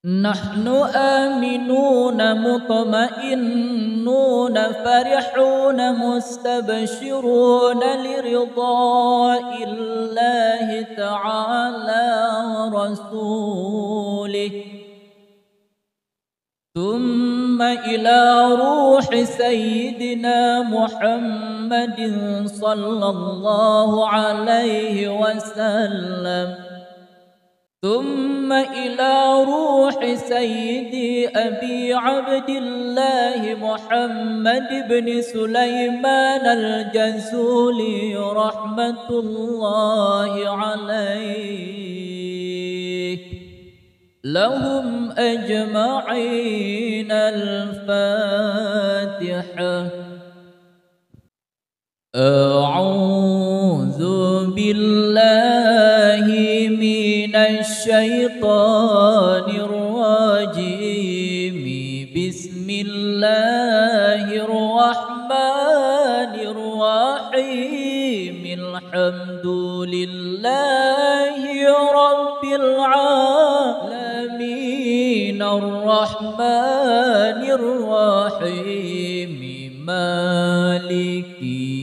نحن آمنون مطمئنون فرحون مستبشرون لرضاء الله تعالى ورسوله ثم إلى روح سيدنا محمد صلى الله عليه وسلم ثم إلى روح سيدي أبي عبد الله محمد بن سليمان الجزولي رحمة الله عليه لهم أجمعين. الفاتحة. أعوذ بالله من الشيطان الرجيم. بسم الله الرحمن الرحيم. الحمد لله رب العالمين الرحمن الرحيم مالك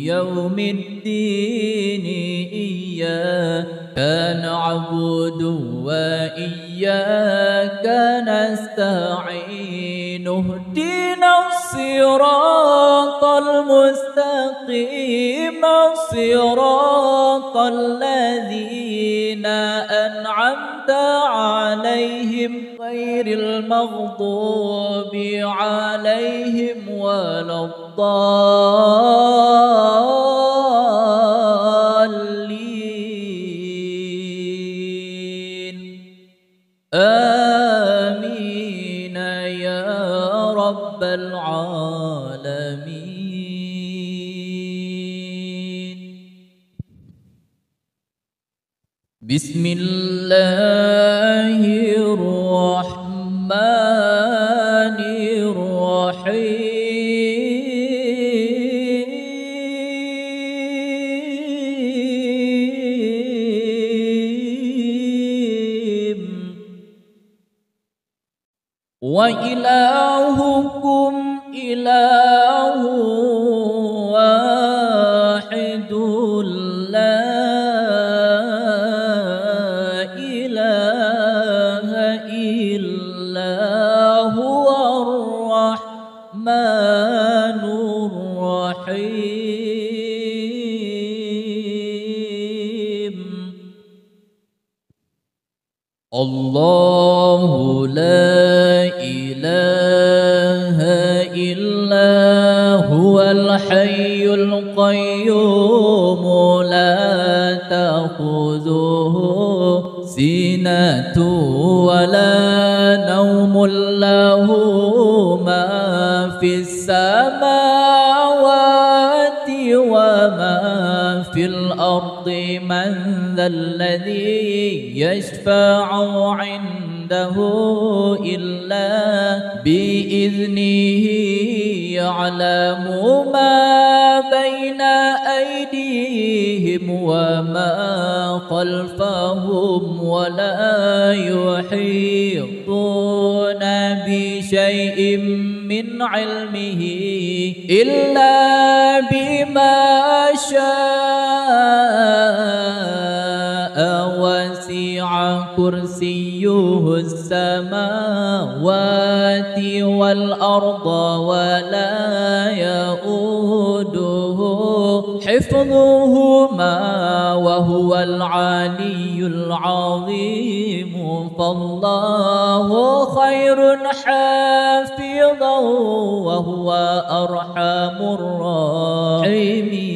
يوم الدين إياك نعبد وإياك نستعين اهدنا الصراط المستقيم صراط الذين أنعمت عليهم غير المغضوب عليهم ولا الضالين. آمين يا رب العالمين. بسم الله الرحمن الرحيم. وإلهكم إله واحد لا إله إلا هو الرحمن الرحيم. الله لا إله إلا هو الحي القيوم لا تأخذه سنة ولا نوم له ما في السماوات وما في الأرض. من ذا الذي يشفع عنده إلا بإذنه يعلم ما بين أيديهم وما خلفهم ولا يحيطون بشيء من علمه إلا بما شاء. وسع كرسيه السماوات والأرض ولا يؤوده حفظهما وهو العلي العظيم. فالله خير حافظا وهو أرحم الراحمين.